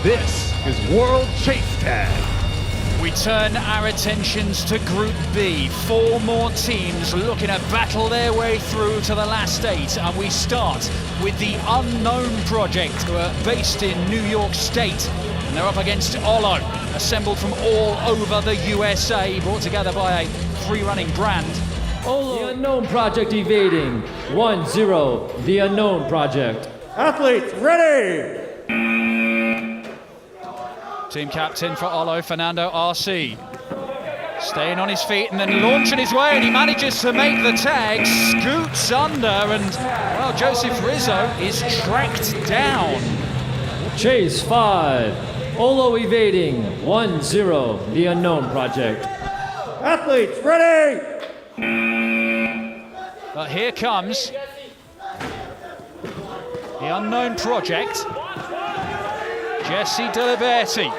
This is World Chase Tag. We turn our attentions to Group B. 4 more teams looking to battle their way through to the last 8. And we start with the Unknown Project, who are based in New York State. And they're up against OLLO, assembled from all over the USA, brought together by a free-running brand. OLLO. The Unknown Project evading. 1-0, the Unknown Project. Athletes, ready! Team captain for OLLO, Fernando Arce. Staying on his feet and then launching his way, and he manages to make the tag, scoots under, and, well, Joseph Rizzo is tracked down. Chase 5, OLLO evading. 1-0, the Unknown Project. Athletes, ready! But here comes the Unknown Project. Jesse Diliberti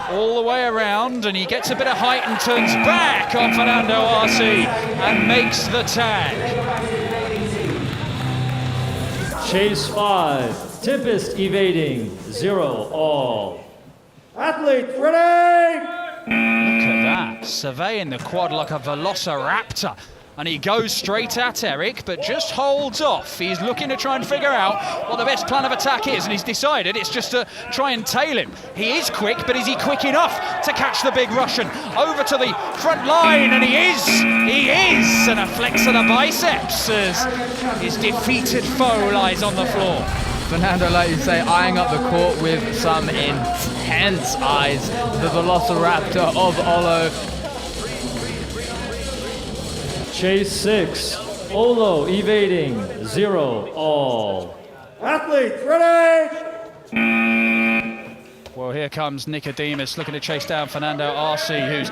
all the way around, and he gets a bit of height and turns back on Fernando Arce and makes the tag. Chase 5, Tempest evading. 0 all. Athletes, ready! Look at that, surveying the quad like a Velociraptor. And he goes straight at Eric, but just holds off. He's looking to try and figure out what the best plan of attack is, and he's decided it's just to try and tail him. He is quick, but is he quick enough to catch the big Russian? Over to the front line, and he is! And a flex of the biceps as his defeated foe lies on the floor. Fernando, like you say, eyeing up the court with some intense eyes. The Velociraptor of OLLO. Chase 6, OLLO evading. 0 all. Athletes, ready! Well, here comes Nicodemus looking to chase down Fernando Arce, who's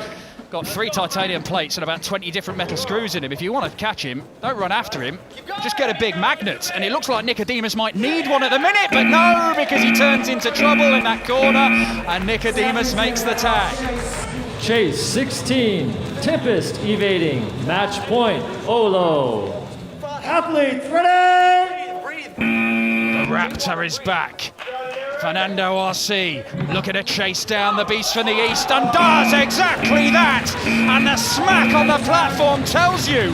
got 3 titanium plates and about 20 different metal screws in him. If you want to catch him, don't run after him, just get a big magnet. And it looks like Nicodemus might need one at the minute, but no, because he turns into trouble in that corner, and Nicodemus makes the tag. Chase 16, Tempest evading. Match point, OLLO. Athletes, ready! The Raptor is back. Fernando Arce looking to chase down the beast from the east, and does exactly that! And the smack on the platform tells you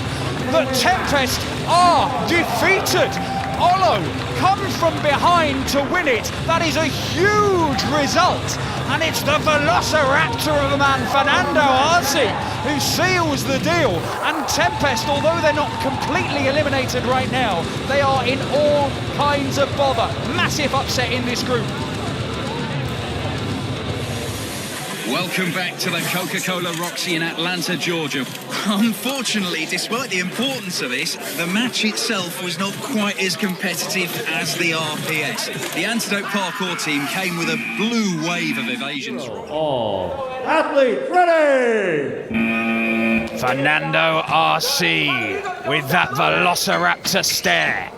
that Tempest are defeated. OLLO come from behind to win it. That is a huge result. And it's the Velociraptor of a man, Fernando Arce, who seals the deal. And Tempest, although they're not completely eliminated right now, they are in all kinds of bother. Massive upset in this group. Welcome back to the Coca-Cola Roxy in Atlanta, Georgia. Unfortunately, despite the importance of this, the match itself was not quite as competitive as the RPS. The Antidote Parkour team came with a blue wave of evasions. All. Athletes, ready! Fernando Arce with that Velociraptor stare.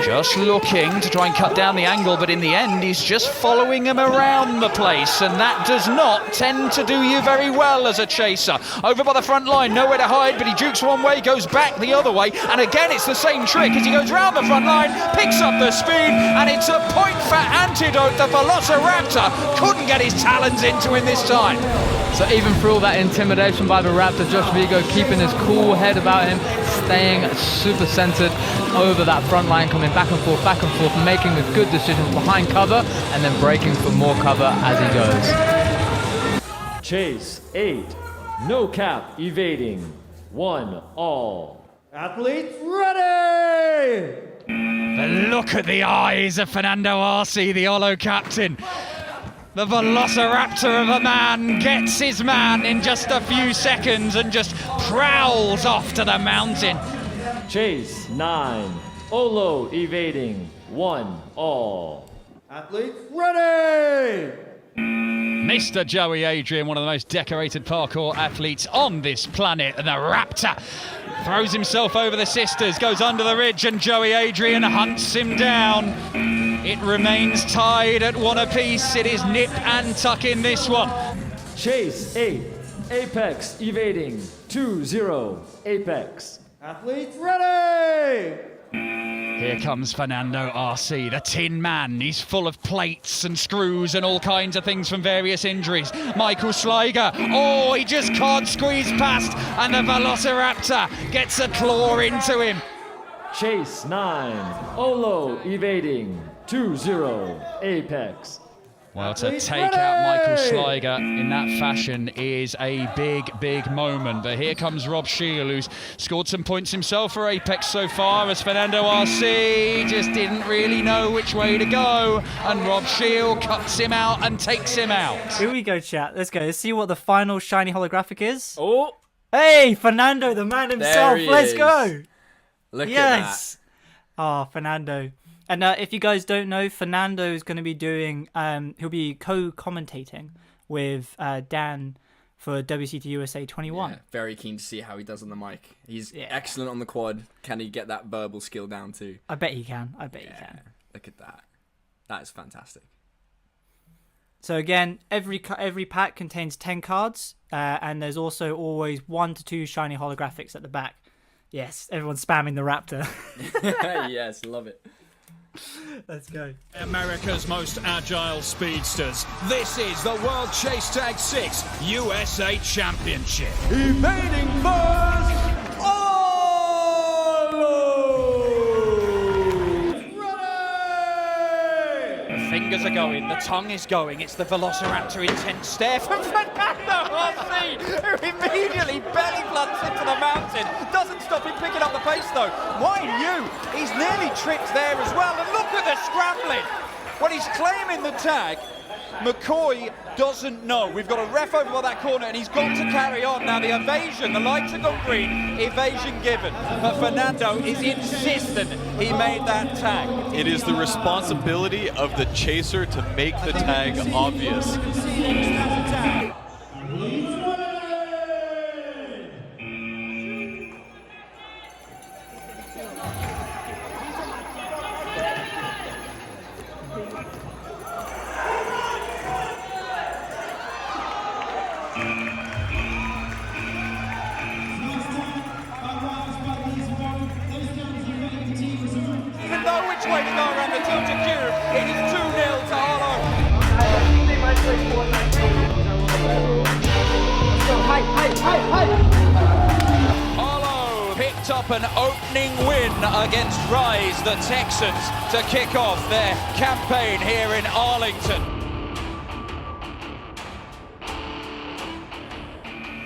Just looking to try and cut down the angle, but in the end he's just following him around the place, and that does not tend to do you very well as a chaser. Over by the front line, nowhere to hide, but he jukes one way, goes back the other way, and again it's the same trick as he goes round the front line, picks up the speed, and it's a point for Antidote. The Velociraptor couldn't get his talons into him this time. So even through all that intimidation by the Raptor, Josh Vigo keeping his cool head about him, staying super centered over that front line, coming back and forth, making the good decisions behind cover, and then breaking for more cover as he goes. Chase 8, No Cap evading. 1 all. Athletes, ready! But look at the eyes of Fernando Arce, the OLLO captain. The Velociraptor of a man gets his man in just a few seconds and just prowls off to the mountain. Chase 9, OLLO evading. 1 all. Athletes, ready! Mr. Joey Adrian, one of the most decorated parkour athletes on this planet, and the Raptor throws himself over the sisters, goes under the ridge, and Joey Adrian hunts him down. It remains tied at 1 apiece. It is nip and tuck in this one. Chase 8, Apex evading. 2-0, Apex. Athletes, ready! Here comes Fernando Arce, the Tin Man. He's full of plates and screws and all kinds of things from various injuries. Michael Schleiger, oh, he just can't squeeze past, and the Velociraptor gets a claw into him. Chase 9, OLLO evading 2-0 Apex. Well, to take out Michael Schleiger in that fashion is a big moment. But here comes Rob Shield, who's scored some points himself for Apex so far, as Fernando Arce just didn't really know which way to go. And Rob Shield cuts him out and takes him out. Here we go, chat. Let's go. Let's see what the final shiny holographic is. Oh, Hey, Fernando, the man himself. Let's go. look Yes. Oh, Fernando. And if you guys don't know, Fernando is going to be doing, he'll be co-commentating with Dan for WCT USA 21. Yeah, very keen to see how he does on the mic. He's excellent on the quad. Can he get that verbal skill down too? I bet he can. I bet he can. Look at that. That is fantastic. So again, every pack contains 10 cards, and there's also always 1 to 2 shiny holographics at the back. Yes, everyone's spamming the Raptor. Yes, love it. Let's go. America's most agile speedsters. This is the World Chase Tag 6 USA Championship. Evading first, OLLO! Ready! The fingers are going, the tongue is going. It's the Velociraptor intense stare from Fernando Arce, who immediately belly plunks into the mountain. Doesn't stop him picking up the pace though. Mind you, he's nearly tripped there as well. And look at the scrambling. When he's claiming the tag, McCoy doesn't know. We've got a ref over by that corner and he's got to carry on. Now the evasion, the lights have gone green, evasion given. But Fernando is insistent he made that tag. It is the responsibility of the chaser to make the tag obvious. Even though which way to go around the tilt cube, it is 2-0 to OLLO. OLLO picked up an opening win against Rise, the Texans, to kick off their campaign here in Arlington.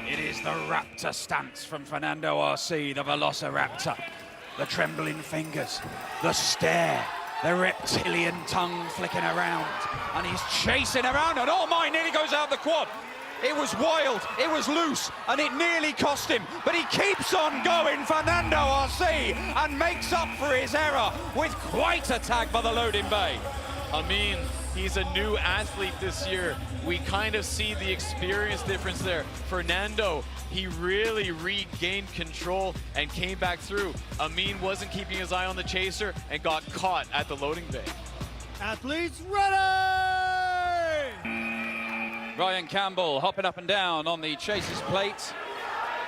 It is the Raptor stance from Fernando Arce, the Velociraptor. The trembling fingers, the stare, the reptilian tongue flicking around, and he's chasing around, and oh my, nearly goes out the quad. It was wild, it was loose, and it nearly cost him, but he keeps on going, Fernando Arce, and makes up for his error with quite a tag by the loading bay. I mean, he's a new athlete this year. We kind of see the experience difference there. Fernando, he really regained control and came back through. Amin wasn't keeping his eye on the chaser and got caught at the loading bay. Athletes ready! Ryan Campbell hopping up and down on the chaser's plate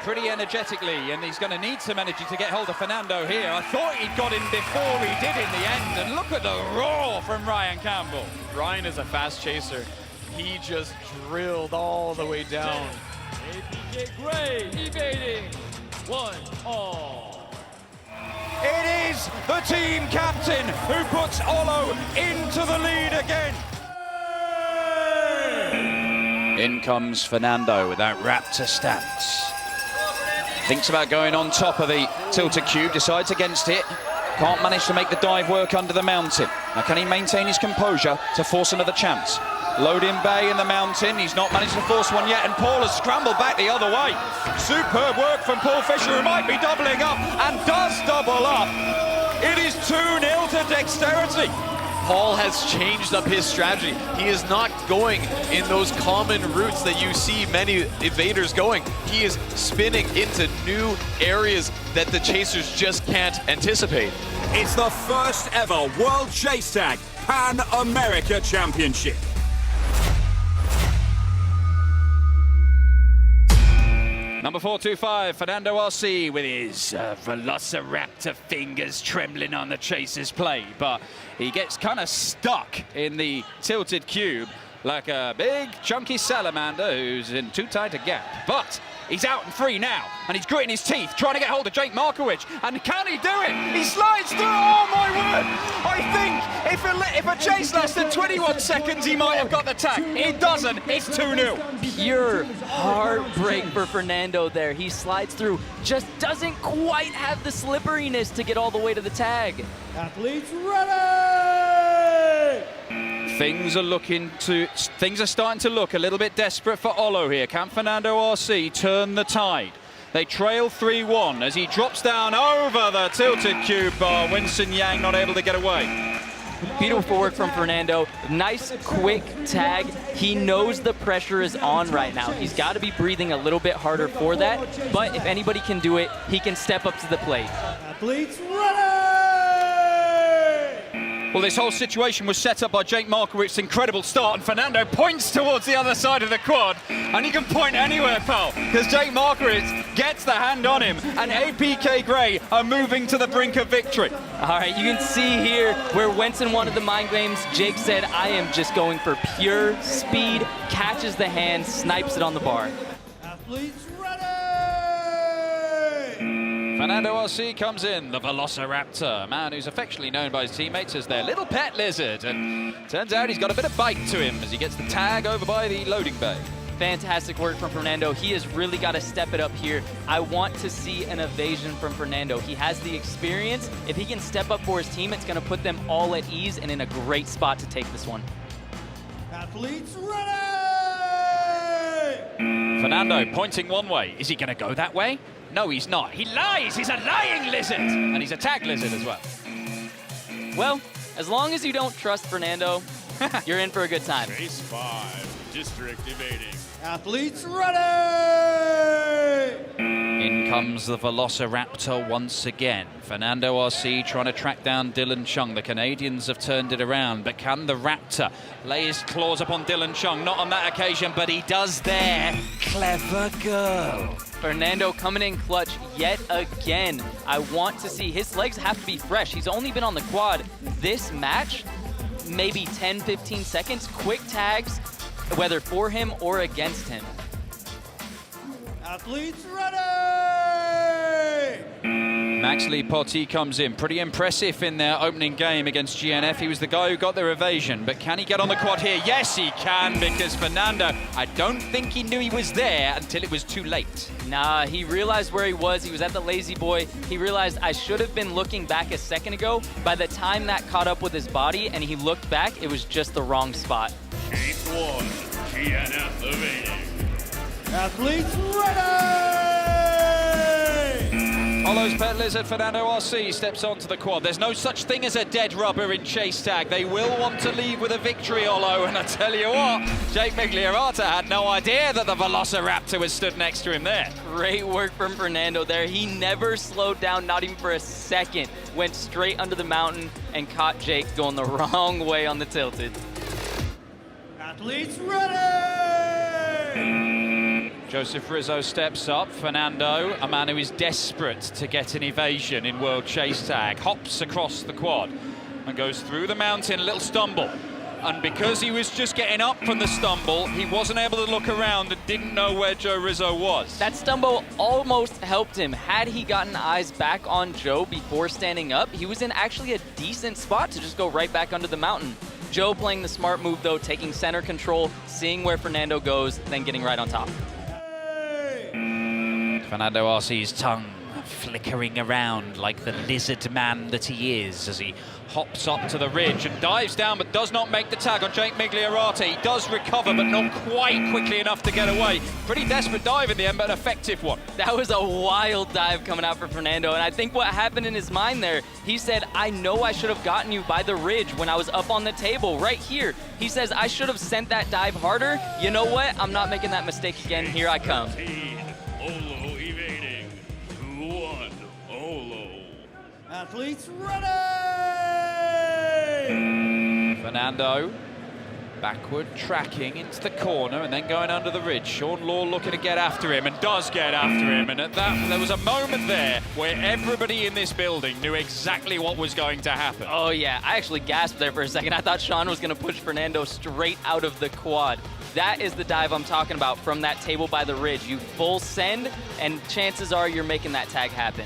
pretty energetically, and he's going to need some energy to get hold of Fernando here. I thought he'd got him before he did in the end, and look at the roar from Ryan Campbell. Ryan is a fast chaser. He just drilled all the way down. APJ Gray evading 1-all. It is the team captain who puts OLLO into the lead again. In comes Fernando with that Raptor stance. Thinks about going on top of the tilted cube, decides against it. Can't manage to make the dive work under the mountain. Now can he maintain his composure to force another chance? Loading bay in the mountain, he's not managed to force one yet, and Paul has scrambled back the other way. Superb work from Paul Fisher, who might be doubling up, and does double up. It is 2-0 to dexterity. Paul has changed up his strategy. He is not going in those common routes that you see many evaders going. He is spinning into new areas that the chasers just can't anticipate. It's the first ever World Chase Tag Pan America Championship. Number 425, Fernando Arce with his Velociraptor fingers trembling on the chaser's plate, but he gets kind of stuck in the tilted cube like a big chunky salamander who's in too tight a gap. But he's out and free now, and he's gritting his teeth, trying to get hold of Jake Markowicz. And can he do it? He slides through. Oh my word! I think if a chase lasted 21 seconds, he might have got the tag. It doesn't. It's 2-0. Pure heartbreak for Fernando there. He slides through, just doesn't quite have the slipperiness to get all the way to the tag. Athletes ready! Things are starting to look a little bit desperate for OLLO here. Can Fernando Arce turn the tide? They trail 3-1 as he drops down over the tilted cube bar. Winston Yang not able to get away. Beautiful work from Fernando. Nice, quick tag. He knows the pressure is on right now. He's got to be breathing a little bit harder for that. But if anybody can do it, he can step up to the plate. Athletes ready! Well, this whole situation was set up by Jake Markowicz's incredible start, and Fernando points towards the other side of the quad, and he can point anywhere, pal, because Jake Markowicz gets the hand on him, and APK Gray are moving to the brink of victory. All right, you can see here where Winston wanted the mind games. Jake said, I am just going for pure speed, catches the hand, snipes it on the bar. Athletes ready! Fernando Arce comes in, the Velociraptor, a man who's affectionately known by his teammates as their little pet lizard, and turns out he's got a bit of bite to him as he gets the tag over by the loading bay. Fantastic work from Fernando. He has really got to step it up here. I want to see an evasion from Fernando. He has the experience. If he can step up for his team, it's going to put them all at ease and in a great spot to take this one. Athletes ready! Fernando pointing one way. Is he going to go that way? No, he's not. He lies. He's a lying lizard. And he's a tag lizard as well. Well, as long as you don't trust Fernando, you're in for a good time. Race 5, district evading. Athletes ready! In comes the Velociraptor once again. Fernando Arce trying to track down Dylan Chung. The Canadians have turned it around, but can the Raptor lay his claws upon Dylan Chung? Not on that occasion, but he does there. Clever girl. Fernando coming in clutch yet again. I want to see, his legs have to be fresh. He's only been on the quad this match, maybe 10, 15 seconds. Quick tags, whether for him or against him. Athletes ready! Max Lee Potty comes in. Pretty impressive in their opening game against GNF. He was the guy who got their evasion, but can he get on the quad here? Yes, he can, because Fernando, I don't think he knew he was there until it was too late. Nah, he realized where he was. He was at the Lazy Boy. He realized I should have been looking back a second ago. By the time that caught up with his body and he looked back, it was just the wrong spot. Chase 1, GNF evading. Athletes ready! OLLO's pet lizard, Fernando Arce, steps onto the quad. There's no such thing as a dead rubber in chase tag. They will want to leave with a victory, OLLO. And I tell you what, Jake Migliorata had no idea that the Velociraptor was stood next to him there. Great work from Fernando there. He never slowed down, not even for a second. Went straight under the mountain and caught Jake going the wrong way on the tilted. Athletes ready! Joseph Rizzo steps up. Fernando, a man who is desperate to get an evasion in World Chase Tag, hops across the quad and goes through the mountain, a little stumble. And because he was just getting up from the stumble, he wasn't able to look around and didn't know where Joe Rizzo was. That stumble almost helped him. Had he gotten eyes back on Joe before standing up, he was in actually a decent spot to just go right back under the mountain. Joe playing the smart move though, taking center control, seeing where Fernando goes, then getting right on top. Fernando Arce's tongue flickering around like the lizard man that he is as he hops up to the ridge and dives down but does not make the tag on Jake Migliorata. He does recover but not quite quickly enough to get away. Pretty desperate dive in the end, but an effective one. That was a wild dive coming out for Fernando, and I think what happened in his mind there, he said, I know I should have gotten you by the ridge when I was up on the table right here. He says, I should have sent that dive harder. You know what? I'm not making that mistake again. Here I come. OLLO evading. 2-1, OLLO. Athletes ready! Fernando Backward, tracking into the corner and then going under the ridge. Sean Law looking to get after him and does get after him. And at that, there was a moment there where everybody in this building knew exactly what was going to happen. Oh yeah, I actually gasped there for a second. I thought Sean was gonna push Fernando straight out of the quad. That is the dive I'm talking about from that table by the ridge. You full send, and chances are you're making that tag happen.